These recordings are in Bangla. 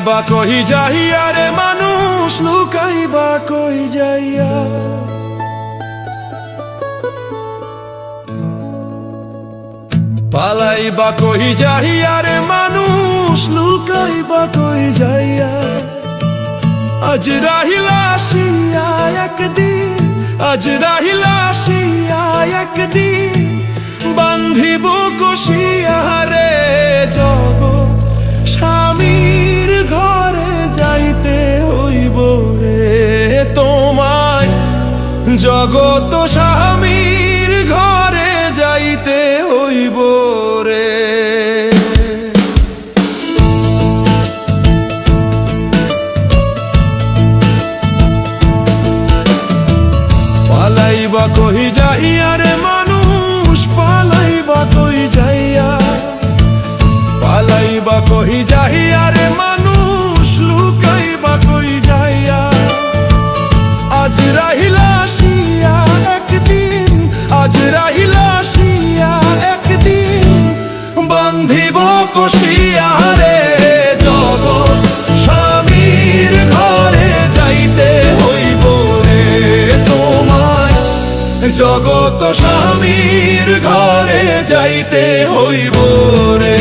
পালাইবা কই যাইয়া রে মানুষ লুকাইবা কই যাইয়া পালাইবা কই যাইয়া রে মানুষ লুকাইবা কই যাইয়া আজ রাহিলা আসিয়া একদিন আজ রাহিলা আসিয়া একদিন বান্ধিব কষিয়া রে জগৎ স্বামীর ঘরে যাইতে হইব রে তোমায় জগৎ স্বামীর ঘরে যাইতে হইব রে পালাইবা কই যাইয়া রে মানুষ পালাইবা কই যাইয়া পালাইবা কই যাইয়া রে মানুষ লুকাইবা কই যাইয়া আজ রাহিলা আসিয়া একদিন আজ রাহিলা আসিয়া একদিন বান্ধিব কষিয়া রে জগৎ স্বামীর ঘরে যাইতে হইব রে তোমায় জগৎ স্বামীর ঘরে যাইতে হইব রে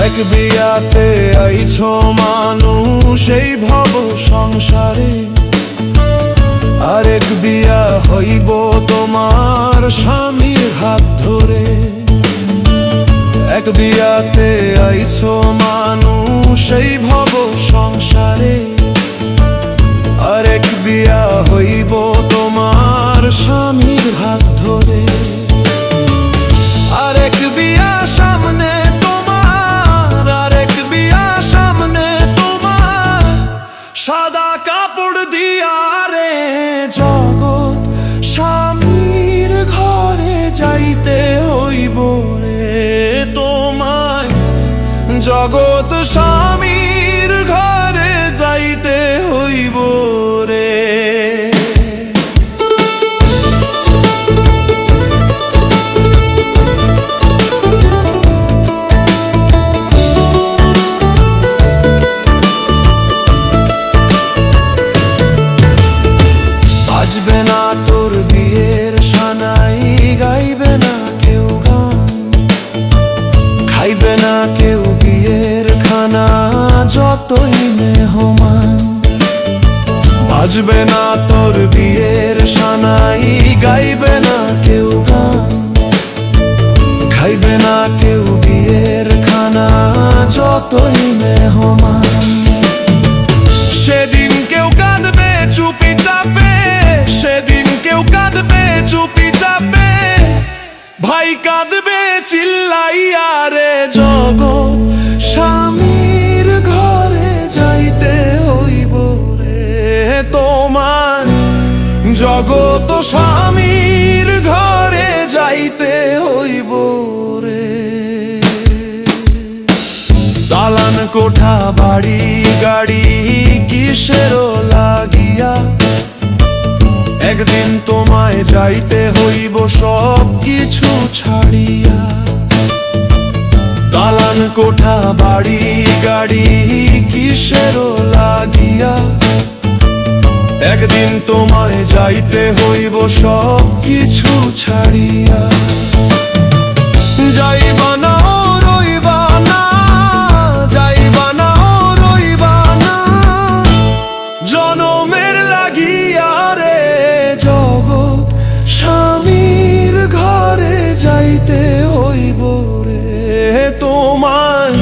এক বিয়াতে আইছো মানুষ এই ভব সংসারে আরেক বিয়া হইব তোমার স্বামীর হাত ধরে এক বিয়াতে আইছো মানুষ এই ভব সংসারে আরেক বিয়া হইব তোমার স্বামীর হাত ধরে আরেক বিয়া সামনে তোমার আরেক বিয়া সামনে তোমার সাদা কাপড় দিয়া রে জগৎ স্বামীর ঘরে যাইতে হইব রে তোমায় জগৎ স্বামীর ঘরে যাইতে হইব রে বাজবে না তোর বিয়ের সানাই গাইবে না কেউ গান খাইবে না কেউ বিয়ের খানা যতই মেহমান বাজবে না তোর বিয়ের সানাই গাইবে না কেউ গান খাইবে না কেউ বিয়ের খানা যতই মেহমান সেদিন কেউ কাঁদবে চুপি চাপে সেদিন কেউ কাঁদবে চুপি চাপে ভাই কাঁদবে চিল্লাইয়া রে জগৎ স্বামীর ঘরে যাইতে হইব রে তোমার জগৎ স্বামীর ঘরে যাইতে হইব রে দালান কোঠা বাড়ি গাড়ি কিসেরও লাগিয়া একদিন তোমায় যাইতে হইব সব কিছু ছাড়িয়া দালান কোঠা বাড়ি গাড়ি কিসেরও লাগিয়া একদিন তোমায় যাইতে হইব সব কিছু ছাড়িয়া যাইবা না রইবা না যাইবা না রইবা না জনমের লাগিয়া রে জগৎ স্বামীর ঘরে যাইতে হইব রে তোমায়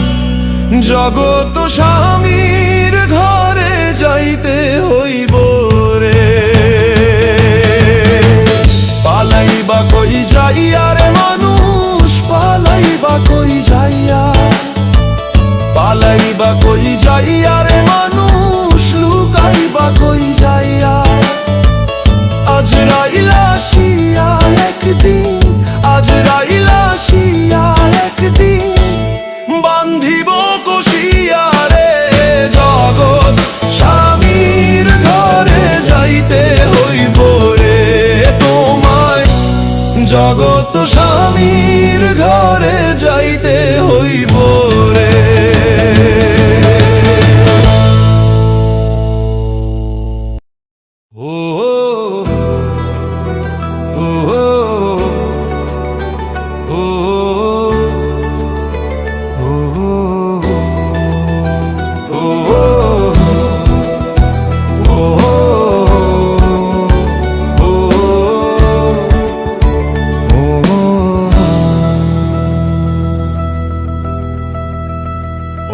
জগৎ স্বামীর ঘরে যাইতে হইব রে পালাইবা কই যাইয়া রে মানুষ পালাইবা কই যাইয়া পালাইবা কই যাইয়া রে মানুষ লুকাইবা কই যাইয়া আজ রাহিলা আসিয়া একদিন আজ রাহিলা আসিয়া একদিন বান্ধিব কষিয়া রে জগত স্বামীর ঘরে যাইতে হইব রে। ও ও ও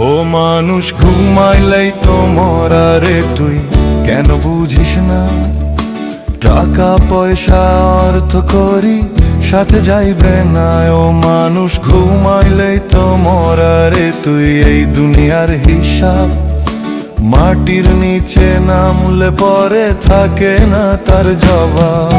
ও মানুষ ঘুমাইলেই তো মরা রে, তুই কেন বুঝিস না? টাকা পয়সা অর্থ করি সাথে যাইবে না। ও মানুষ ঘুমাইলেই তো মরা রে, তুই এই দুনিয়ার হিসাব মাটির নিচে নামলে পরে থাকে না তার জবাব।